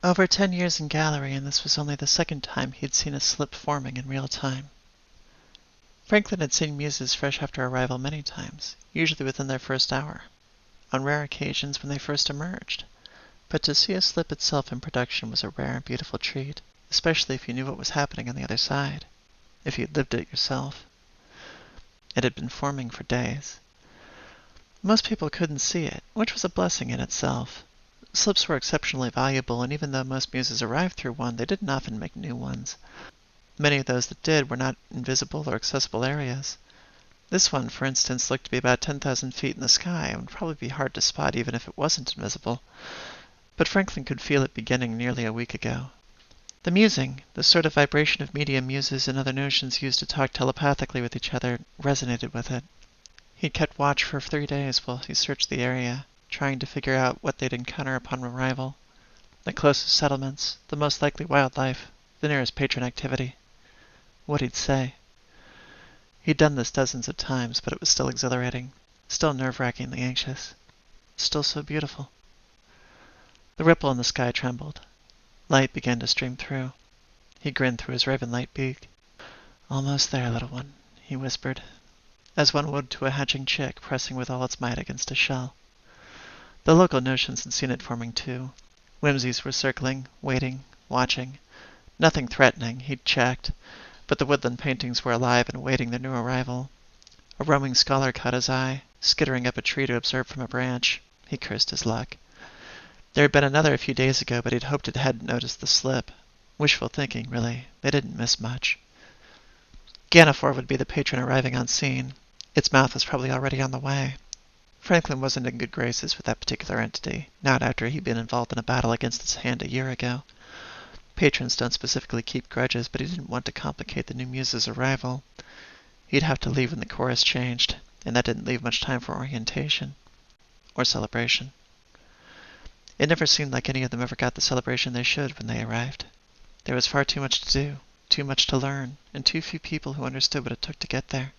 Over 10 years in Gallerie, and this was only the second time he'd seen a slip forming in real time. Franklin had seen muses fresh after arrival many times, usually within their first hour, on rare occasions when they first emerged. But to see a slip itself in production was a rare and beautiful treat, especially if you knew what was happening on the other side, if you'd lived it yourself. It had been forming for days. Most people couldn't see it, which was a blessing in itself. Slips were exceptionally valuable, and even though most muses arrived through one, they didn't often make new ones. Many of those that did were not in visible or accessible areas. This one, for instance, looked to be about 10,000 feet in the sky and would probably be hard to spot even if it wasn't invisible. But Franklin could feel it beginning nearly a week ago. The musing, the sort of vibration of medium muses and other notions used to talk telepathically with each other, resonated with it. He'd kept watch for 3 days while he searched the area, trying to figure out what they'd encounter upon arrival. The closest settlements, the most likely wildlife, the nearest patron activity. What he'd say. He'd done this dozens of times, but it was still exhilarating, still nerve-wrackingly anxious, still so beautiful. The ripple in the sky trembled. Light began to stream through. He grinned through his raven-light beak. "Almost there, little one," he whispered, as one would to a hatching chick pressing with all its might against a shell. The local notions had seen it forming too. Whimsies were circling, waiting, watching. Nothing threatening, he'd checked, but the woodland paintings were alive and awaiting their new arrival. A roaming scholar caught his eye, skittering up a tree to observe from a branch. He cursed his luck. There had been another a few days ago, but he'd hoped it hadn't noticed the slip. Wishful thinking, really. They didn't miss much. Gannifor would be the patron arriving on scene. Its mouth was probably already on the way. Franklin wasn't in good graces with that particular entity, not after he'd been involved in a battle against its hand a year ago. Patrons don't specifically keep grudges, but he didn't want to complicate the new muse's arrival. He'd have to leave when the chorus changed, and that didn't leave much time for orientation. Or celebration. It never seemed like any of them ever got the celebration they should when they arrived. There was far too much to do, too much to learn, and too few people who understood what it took to get there.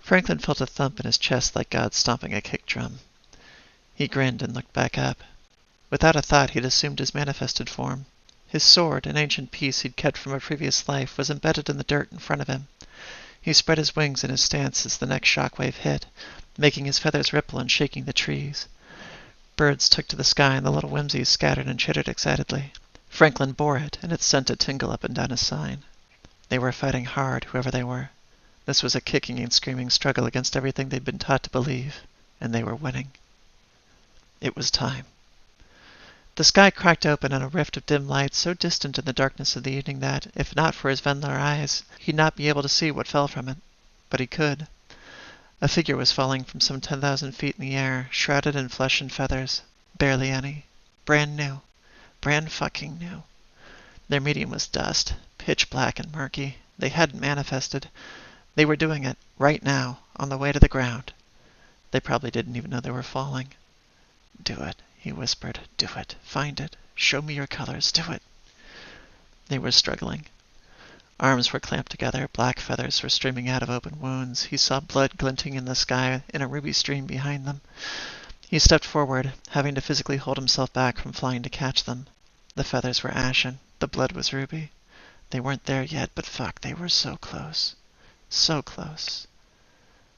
Franklin felt a thump in his chest like God stomping a kick drum. He grinned and looked back up. Without a thought, he'd assumed his manifested form. His sword, an ancient piece he'd kept from a previous life, was embedded in the dirt in front of him. He spread his wings in his stance as the next shockwave hit, making his feathers ripple and shaking the trees. Birds took to the sky, and the little whimsies scattered and chittered excitedly. Franklin bore it, and it sent a tingle up and down his spine. They were fighting hard, whoever they were. This was a kicking and screaming struggle against everything they'd been taught to believe, and they were winning. It was time. The sky cracked open on a rift of dim light so distant in the darkness of the evening that, if not for his Venler eyes, he'd not be able to see what fell from it. But he could. A figure was falling from some 10,000 feet in the air, shrouded in flesh and feathers. Barely any. Brand new. Brand fucking new. Their medium was dust, pitch black and murky. They hadn't manifested. They were doing it, right now, on the way to the ground. They probably didn't even know they were falling. "Do it," he whispered. "Do it. Find it. Show me your colors. Do it." They were struggling. Arms were clamped together, black feathers were streaming out of open wounds. He saw blood glinting in the sky in a ruby stream behind them. He stepped forward, having to physically hold himself back from flying to catch them. The feathers were ashen. The blood was ruby. They weren't there yet, but fuck, they were so close. So close.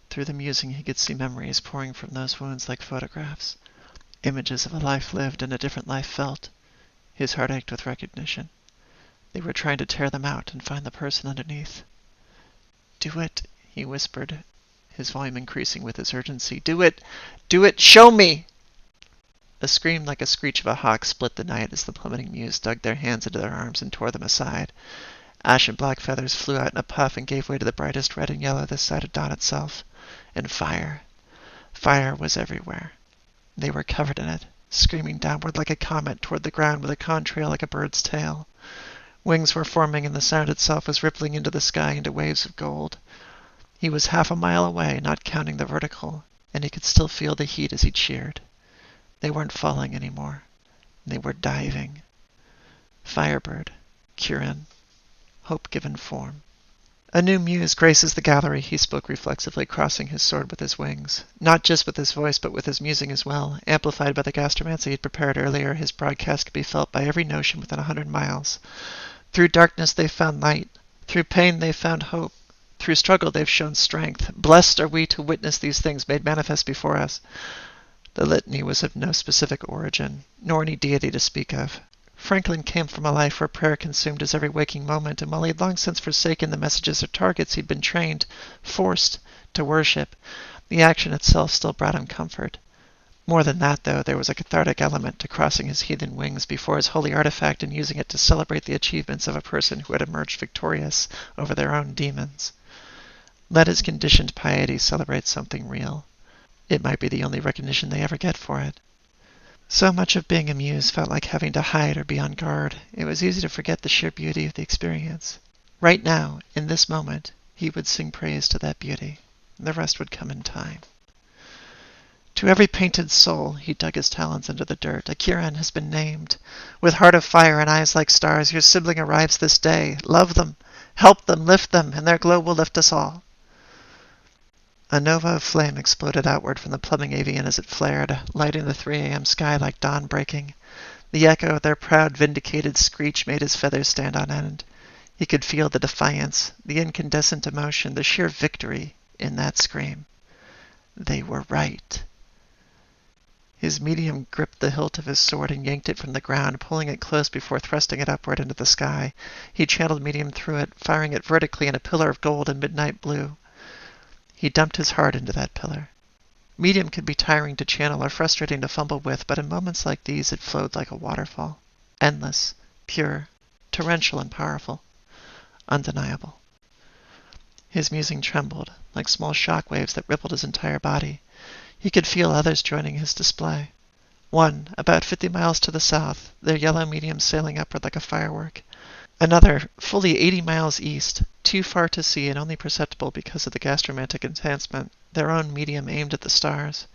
Through the musing, he could see memories pouring from those wounds like photographs. Images of a life lived and a different life felt. His heart ached with recognition. They were trying to tear them out and find the person underneath. "Do it," he whispered, his volume increasing with his urgency. "Do it! Do it! Show me!" A scream like a screech of a hawk split the night as the plummeting muse dug their hands into their arms and tore them aside. Ashen black feathers flew out in a puff and gave way to the brightest red and yellow this side of dawn itself. And fire. Fire was everywhere. They were covered in it, screaming downward like a comet toward the ground with a contrail like a bird's tail. Wings were forming, and the sound itself was rippling into the sky into waves of gold. He was half a mile away, not counting the vertical, and he could still feel the heat as he cheered. They weren't falling anymore. They were diving. Firebird. Kirin. Hope given form. A new muse graces the gallery, he spoke reflexively, crossing his sword with his wings. Not just with his voice, but with his musing as well. Amplified by the gastromancy he'd prepared earlier, his broadcast could be felt by every notion within 100 miles. Through darkness they've found light. Through pain they've found hope. Through struggle they've shown strength. Blessed are we to witness these things made manifest before us. The litany was of no specific origin, nor any deity to speak of. Franklin came from a life where prayer consumed his every waking moment, and while he had long since forsaken the messages or targets he'd been trained, forced, to worship, the action itself still brought him comfort. More than that, though, there was a cathartic element to crossing his heathen wings before his holy artifact and using it to celebrate the achievements of a person who had emerged victorious over their own demons. Let his conditioned piety celebrate something real. It might be the only recognition they ever get for it. So much of being a muse felt like having to hide or be on guard. It was easy to forget the sheer beauty of the experience. Right now, in this moment, he would sing praise to that beauty. The rest would come in time. To every painted soul, he dug his talons into the dirt. A Kiran has been named. With heart of fire and eyes like stars, your sibling arrives this day. Love them, help them, lift them, and their glow will lift us all. A nova of flame exploded outward from the plumbing avian as it flared, lighting the 3 a.m. sky like dawn breaking. The echo of their proud, vindicated screech made his feathers stand on end. He could feel the defiance, the incandescent emotion, the sheer victory in that scream. They were right. His medium gripped the hilt of his sword and yanked it from the ground, pulling it close before thrusting it upward into the sky. He channeled medium through it, firing it vertically in a pillar of gold and midnight blue. He dumped his heart into that pillar. Medium could be tiring to channel or frustrating to fumble with, but in moments like these it flowed like a waterfall. Endless, pure, torrential and powerful. Undeniable. His musing trembled, like small shock waves that rippled his entire body. He could feel others joining his display. One, about 50 miles to the south, their yellow medium sailing upward like a firework. Another, fully 80 miles east, too far to see and only perceptible because of the gastromantic enhancement, their own medium aimed at the stars.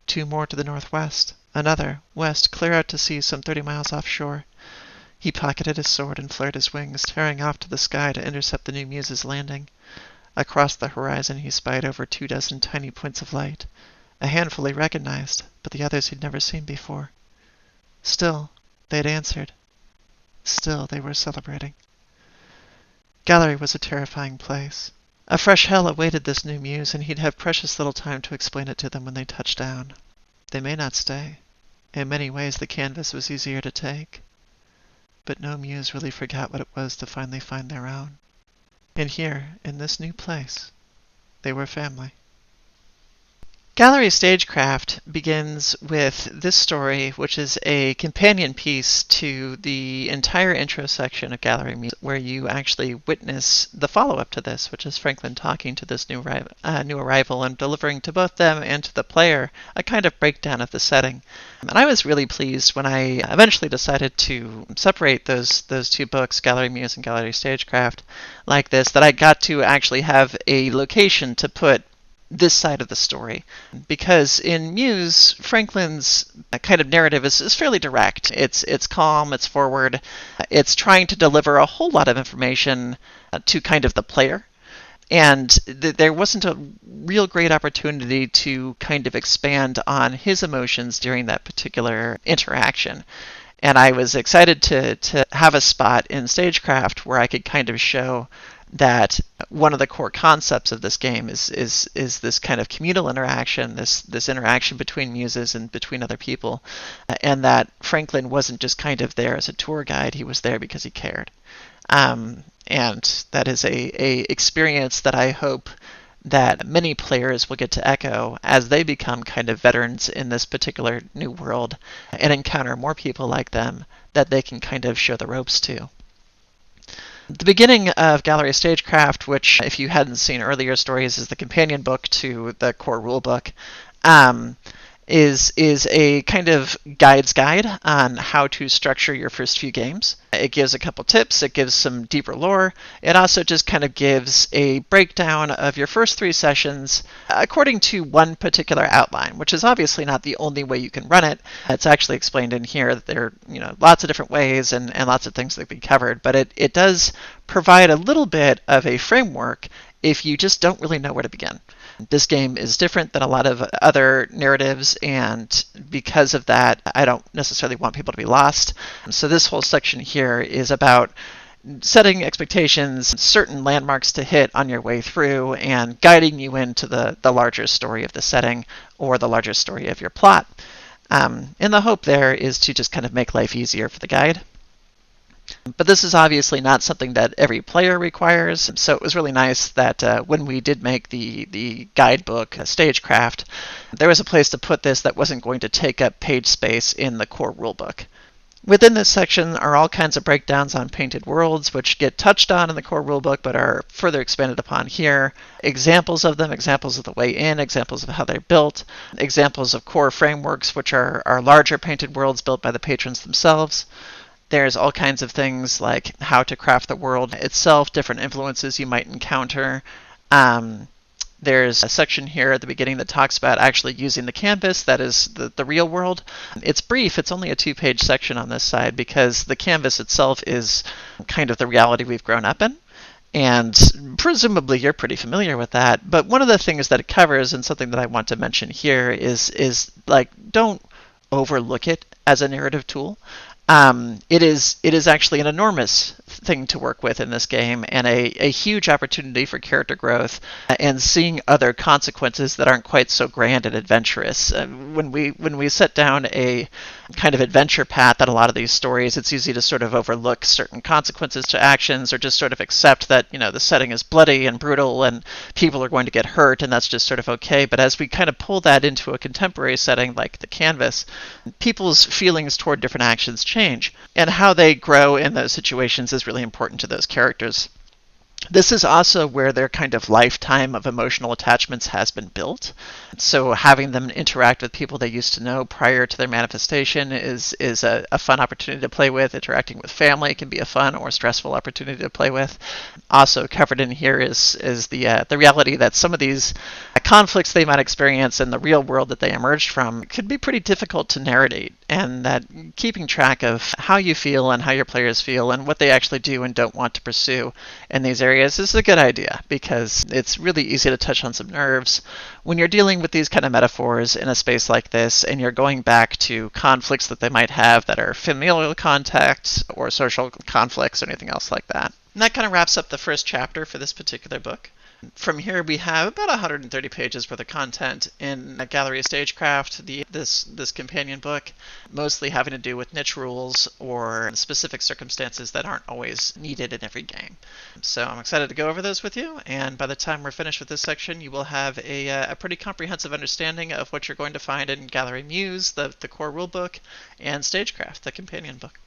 2 more to the northwest. Another, west, clear out to sea some 30 miles offshore. He pocketed his sword and flared his wings, tearing off to the sky to intercept the new muse's landing. Across the horizon he spied over 24 tiny points of light. A handful he recognized, but the others he'd never seen before. Still, they'd answered. Still, they were celebrating. Gallerie was a terrifying place. A fresh hell awaited this new muse, and he'd have precious little time to explain it to them when they touched down. They may not stay. In many ways, the canvas was easier to take. But no muse really forgot what it was to finally find their own. And here, in this new place, they were family. Gallerie Stagecraft begins with this story, which is a companion piece to the entire intro section of Gallerie Music, where you actually witness the follow-up to this, which is Franklin talking to this new arrival and delivering to both them and to the player a kind of breakdown of the setting. And I was really pleased when I eventually decided to separate those 2 books, Gallerie Muse and Gallerie Stagecraft, like this, that I got to actually have a location to put this side of the story. Because in Muse, Franklin's kind of narrative is fairly direct. It's calm, it's forward, it's trying to deliver a whole lot of information to kind of the player. And there wasn't a real great opportunity to kind of expand on his emotions during that particular interaction. And I was excited to have a spot in Stagecraft where I could kind of show that one of the core concepts of this game is this kind of communal interaction, this interaction between muses and between other people, and that Franklin wasn't just kind of there as a tour guide, he was there because he cared. And that is a experience that I hope that many players will get to echo as they become kind of veterans in this particular new world and encounter more people like them that they can kind of show the ropes to. The beginning of Gallerie Stagecraft, which, if you hadn't seen earlier stories, is the companion book to the core rulebook, is a kind of guide's guide on how to structure your first few games. It gives a couple tips, it gives some deeper lore. It also just kind of gives a breakdown of your first 3 sessions according to one particular outline, which is obviously not the only way you can run it. It's actually explained in here that there are lots of different ways and lots of things that can be covered, but it does provide a little bit of a framework if you just don't really know where to begin. This game is different than a lot of other narratives, and because of that, I don't necessarily want people to be lost. So this whole section here is about setting expectations, certain landmarks to hit on your way through, and guiding you into the larger story of the setting or the larger story of your plot. And the hope there is to just kind of make life easier for the guide. But this is obviously not something that every player requires, so it was really nice that when we did make the guidebook, Stagecraft, there was a place to put this that wasn't going to take up page space in the core rulebook. Within this section are all kinds of breakdowns on painted worlds, which get touched on in the core rulebook but are further expanded upon here. Examples of them, examples of the way in, examples of how they're built, examples of core frameworks, which are larger painted worlds built by the patrons themselves. There's all kinds of things like how to craft the world itself, different influences you might encounter. There's a section here at the beginning that talks about actually using the canvas, that is the real world. It's brief, it's only a 2-page section on this side because the canvas itself is kind of the reality we've grown up in. And presumably you're pretty familiar with that. But one of the things that it covers, and something that I want to mention here, is like, don't overlook it as a narrative tool. It is actually an enormous thing to work with in this game, and a huge opportunity for character growth and seeing other consequences that aren't quite so grand and adventurous. When we set down a kind of adventure path in a lot of these stories, it's easy to sort of overlook certain consequences to actions, or just sort of accept that the setting is bloody and brutal and people are going to get hurt, and that's just sort of okay. But as we kind of pull that into a contemporary setting like the canvas, people's feelings toward different actions change, and how they grow in those situations is really important to those characters. This is also where their kind of lifetime of emotional attachments has been built. So having them interact with people they used to know prior to their manifestation is a fun opportunity to play with. Interacting with family can be a fun or stressful opportunity to play with. Also covered in here is the reality that some of these conflicts they might experience in the real world that they emerged from could be pretty difficult to narrate, and that keeping track of how you feel and how your players feel and what they actually do and don't want to pursue in these areas is a good idea, because it's really easy to touch on some nerves when you're dealing with these kind of metaphors in a space like this, and you're going back to conflicts that they might have that are familial contacts or social conflicts or anything else like that. And that kind of wraps up the first chapter for this particular book. From here we have about 130 pages worth of content in Gallerie Stagecraft, this companion book, mostly having to do with niche rules or specific circumstances that aren't always needed in every game. So I'm excited to go over those with you, and by the time we're finished with this section, you will have a pretty comprehensive understanding of what you're going to find in Gallerie Muse, the core rulebook, and Stagecraft, the companion book.